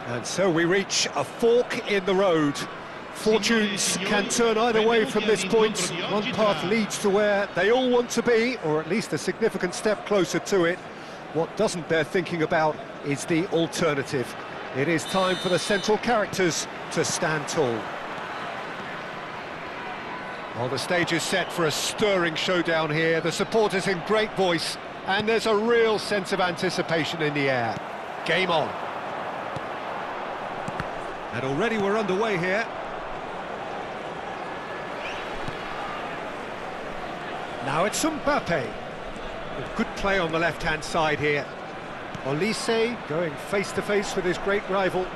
And so we reach a fork in the road. Fortunes can turn either way from this point. One path leads to where they all want to be, or at least a significant step closer to it. What doesn't bear thinking about is the alternative. It is time for the central characters to stand tall. Well, the stage is set for a stirring showdown here. The supporters in great voice, and there's a real sense of anticipation in the air. Game on. And already we're underway here. Now it's Mbappe. Good play on the left-hand side here. Olise going face-to-face with his great rival.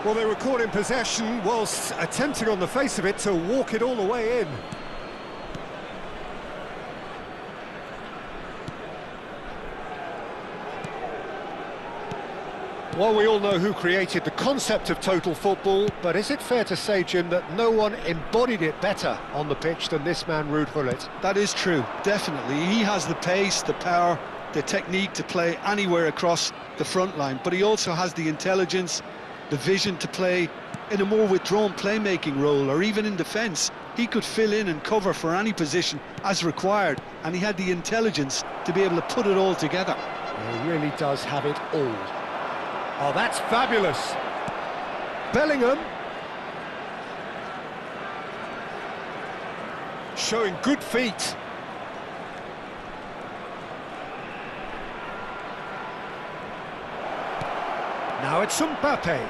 Well, they were caught in possession whilst attempting on the face of it to walk it all the way in. Well, we all know who created the concept of total football, but is it fair to say, Jim, that no one embodied it better on the pitch than this man, Ruud Gullit? That is true, definitely. He has the pace, the power, the technique to play anywhere across the front line, but he also has the intelligence, the vision to play in a more withdrawn playmaking role, or even in defence. He could fill in and cover for any position as required, and he had the intelligence to be able to put it all together. He really does have it all. Oh, that's fabulous. Bellingham. Showing good feet. Now it's Mbappe.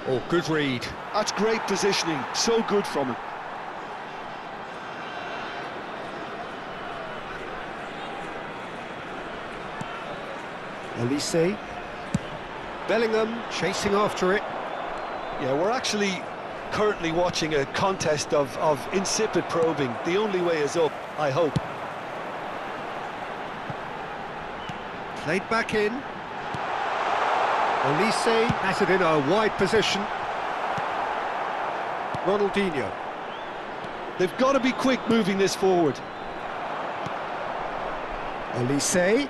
Oh, good read. That's great positioning, so good from him. Olise. Bellingham chasing after it. Yeah, we're actually currently watching a contest of insipid probing. The only way is up, I hope. Played back in. Olise has it in a wide position. Ronaldinho. They've got to be quick moving this forward. Olise.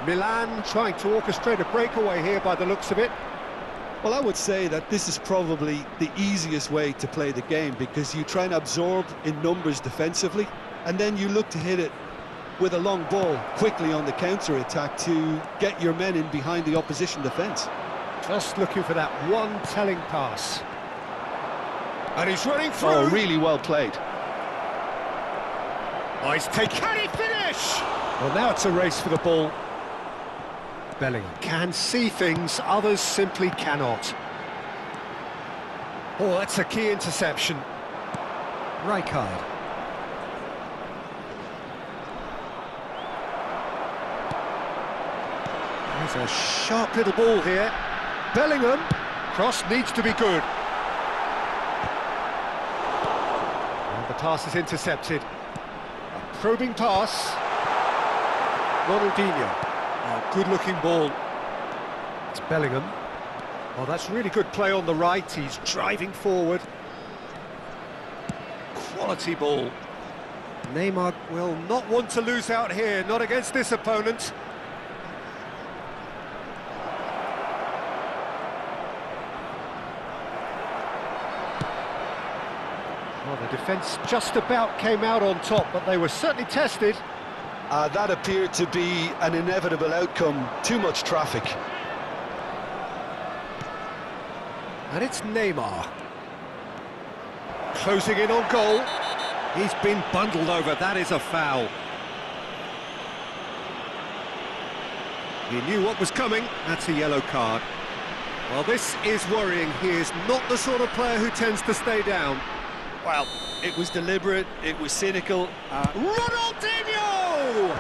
Milan trying to orchestrate a breakaway here by the looks of it. Well, I would say that this is probably the easiest way to play the game, because you try and absorb in numbers defensively, and then you look to hit it with a long ball quickly on the counter-attack to get your men in behind the opposition defence. Just looking for that one telling pass. And he's running through. Oh, really well played. Oh, he's taking... Can he finish? Well, now it's a race for the ball. Bellingham can see things, others simply cannot. Oh, that's a key interception. Rijkaard. There's a sharp little ball here. Bellingham. Cross needs to be good. And the pass is intercepted. A probing pass. Ronaldinho. Oh, good-looking ball. It's Bellingham. Oh, that's really good play on the right. He's driving forward. Quality ball. Neymar will not want to lose out here, not against this opponent. Well, the defence just about came out on top, but they were certainly tested. That appeared to be an inevitable outcome. Too much traffic. And it's Neymar. Closing in on goal. He's been bundled over. That is a foul. He knew what was coming. That's a yellow card. Well, this is worrying. He is not the sort of player who tends to stay down. Well, it was deliberate, it was cynical. Ronaldinho!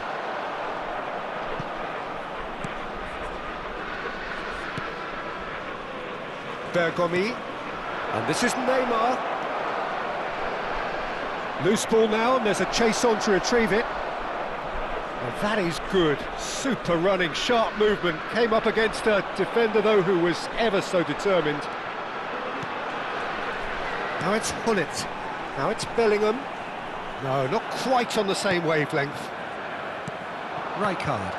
Bergomi. And this is Neymar. Loose ball now, and there's a chase on to retrieve it. Well, that is good. Super running, sharp movement. Came up against a defender, though, who was ever so determined. Now it's Gullit. Now it's Bellingham. No, not quite on the same wavelength. Right card.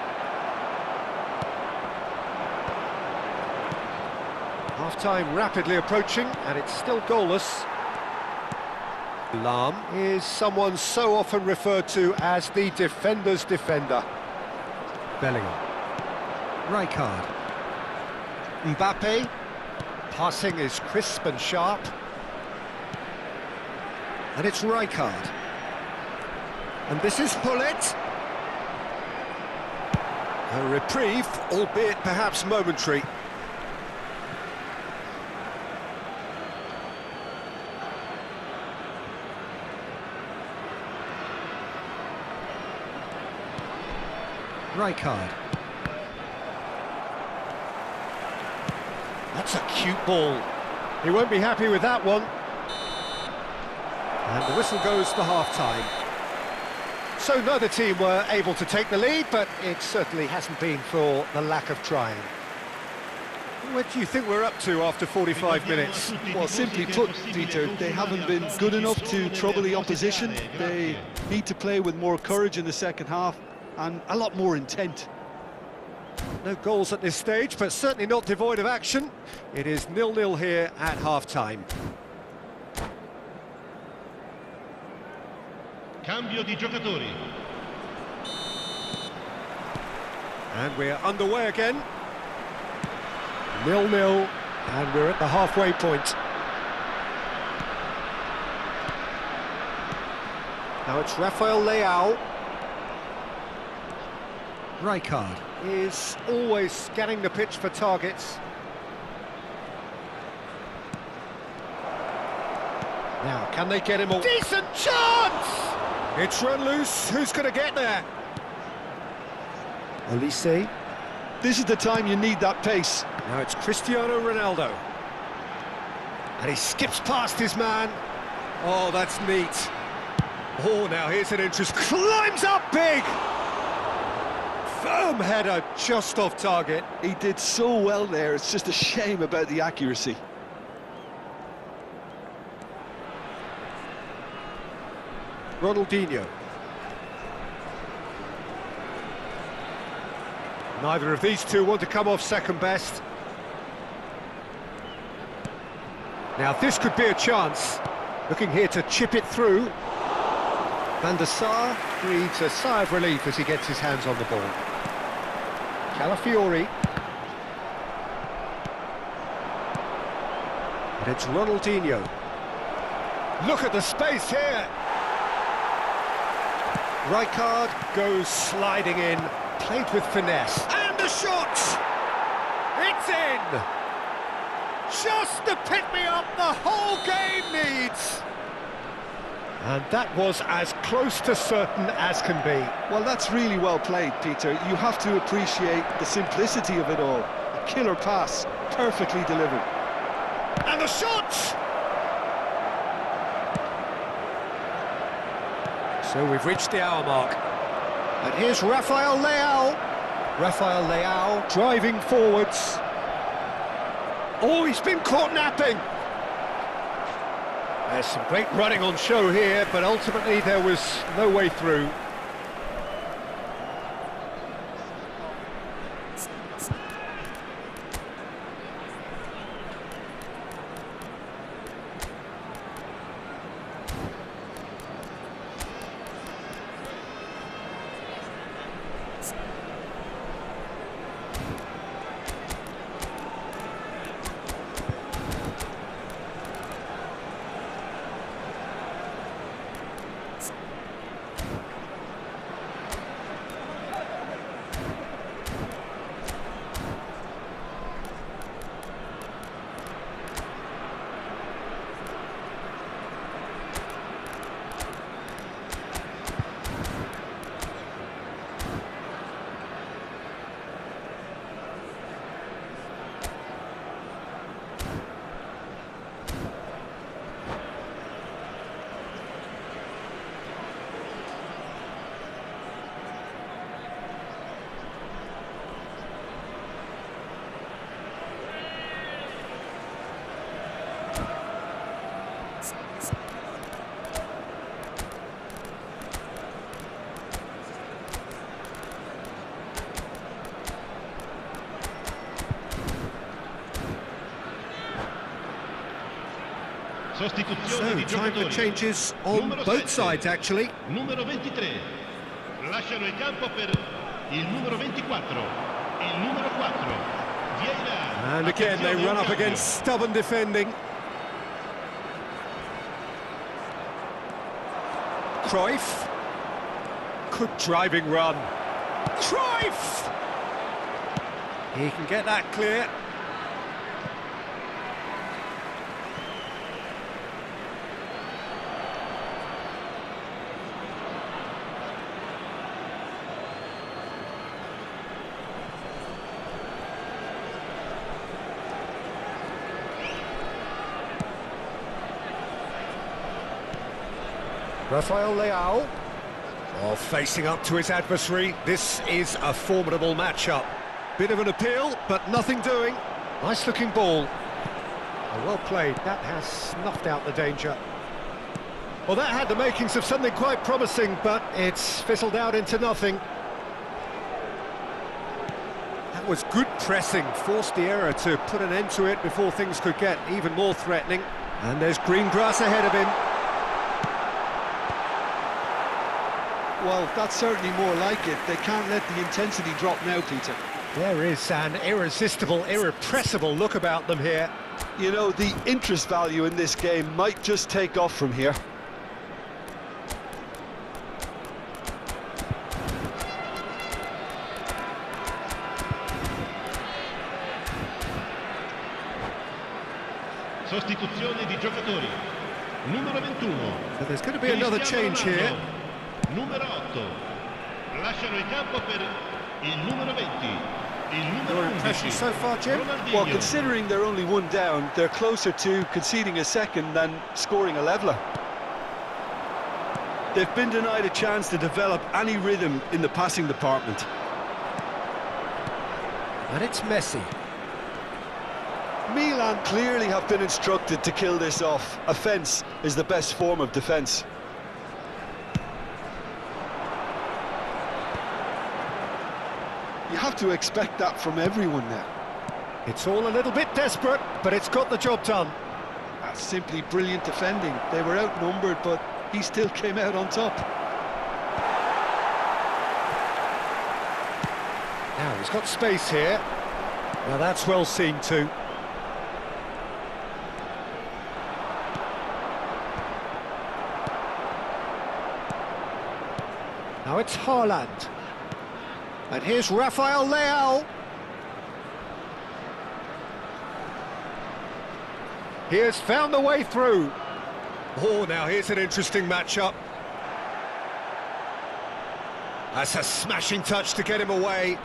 Half-time rapidly approaching, and it's still goalless. Lahm is someone so often referred to as the defender's defender. Bellingham. Right card. Mbappe, passing is crisp and sharp. And it's Rijkaard. And this is Hullet. A reprieve, albeit perhaps momentary. Right card. That's a cute ball. He won't be happy with that one. And the whistle goes to half-time. So neither team were able to take the lead, but it certainly hasn't been for the lack of trying. What do you think we're up to after 45 minutes? Well, simply put, Peter, they haven't been good enough to trouble the opposition. They need to play with more courage in the second half and a lot more intent. No goals at this stage, but certainly not devoid of action. It is 0-0 here at half-time. Cambio di giocatori. And we're underway again. 0-0, and we're at the halfway point. Now it's Rafael Leao. Right card. Is always scanning the pitch for targets. Now, can they get him a decent chance? It's run loose. Who's going to get there? Olise. This is the time you need that pace. Now it's Cristiano Ronaldo. And he skips past his man. Oh, that's neat. Oh, now here's an interest. Climbs up big! Firm header just off target. He did so well there, it's just a shame about the accuracy. Ronaldinho. Neither of these two want to come off second best. Now this could be a chance. Looking here to chip it through. Van der Sar breathes a sigh of relief as he gets his hands on the ball. Calafiori. And it's Ronaldinho. Look at the space here. Rijkaard goes sliding in, played with finesse. And the shot! It's in! Just the pick-me-up the whole game needs! And that was as close to certain as can be. Well, that's really well played, Peter. You have to appreciate the simplicity of it all. A killer pass, perfectly delivered. And the shot! So we've reached the hour mark. And here's Rafael Leao. Rafael Leao driving forwards. Oh, he's been caught napping. There's some great running on show here, but ultimately there was no way through. So, time for changes on both sides, actually. Numero 23. Lasciano il campo per il numero 24. Il numero 4. Vieira. And again, they run up against stubborn defending. Cruyff. Good driving run. Cruyff! He can get that clear. Rafael Leao. Oh, facing up to his adversary. This is a formidable matchup. Bit of an appeal, but nothing doing. Nice looking ball. Oh, well played. That has snuffed out the danger. Well, that had the makings of something quite promising, but it's fizzled out into nothing. That was good pressing, forced the error to put an end to it before things could get even more threatening. And there's green grass ahead of him. Well, that's certainly more like it. They can't let the intensity drop now, Peter. There is an irresistible, irrepressible look about them here. You know, the interest value in this game might just take off from here. Sostituzione di giocatori. Numero 21. So there's going to be another change here. Numero 8. Lasciano il campo per il numero 20. Il numero Your 11. impression so far, Jim? Well, considering they're only one down, they're closer to conceding a second than scoring a leveller. They've been denied a chance to develop any rhythm in the passing department. And it's Messi. Milan clearly have been instructed to kill this off. Offence is the best form of defence. You have to expect that from everyone now. It's all a little bit desperate, but it's got the job done. That's simply brilliant defending. They were outnumbered, but he still came out on top. Now, he's got space here. Now, that's well seen too. Now it's Haaland. And here's Rafael Leao. He has found the way through. Oh, now here's an interesting matchup. That's a smashing touch to get him away.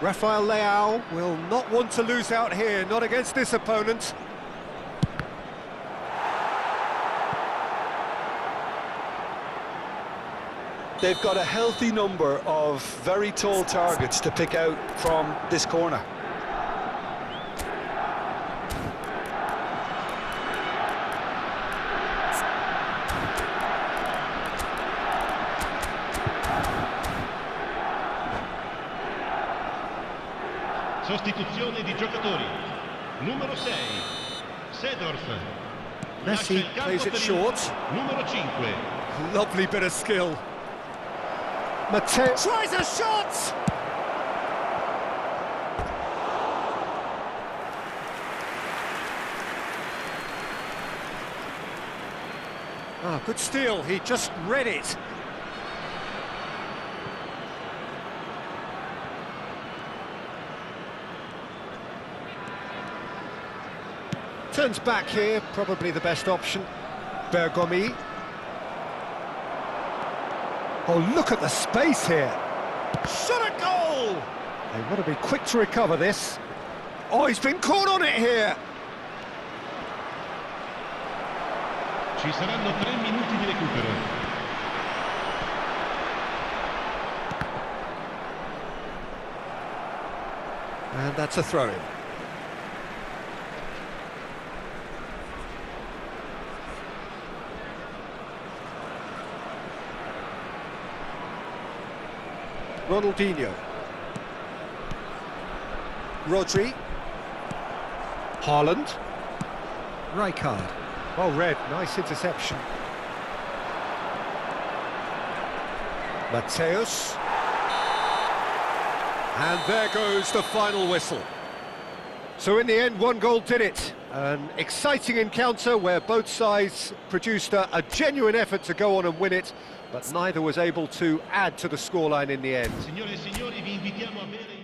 Rafael Leao will not want to lose out here, not against this opponent. They've got a healthy number of very tall targets to pick out from this corner. Sostituzione di giocatori. Numero 6. Seedorf. Messi plays it short. Numero 5. Lovely bit of skill. Matteo tries a shot! Ah, good steal, he just read it. Turns back here, probably the best option. Bergomi. Oh, look at the space here. Shot a goal! They want to be quick to recover this. Oh, he's been caught on it here. Ci saranno 3 minuti di recupero. And that's a throw-in. Ronaldinho. Rodri. Haaland. Rijkaard. Well read. Nice interception. Mateus. And there goes the final whistle. So in the end, one goal did it. An exciting encounter where both sides produced a genuine effort to go on and win it, but neither was able to add to the scoreline in the end. Signore e signori, vi invitiamo a bere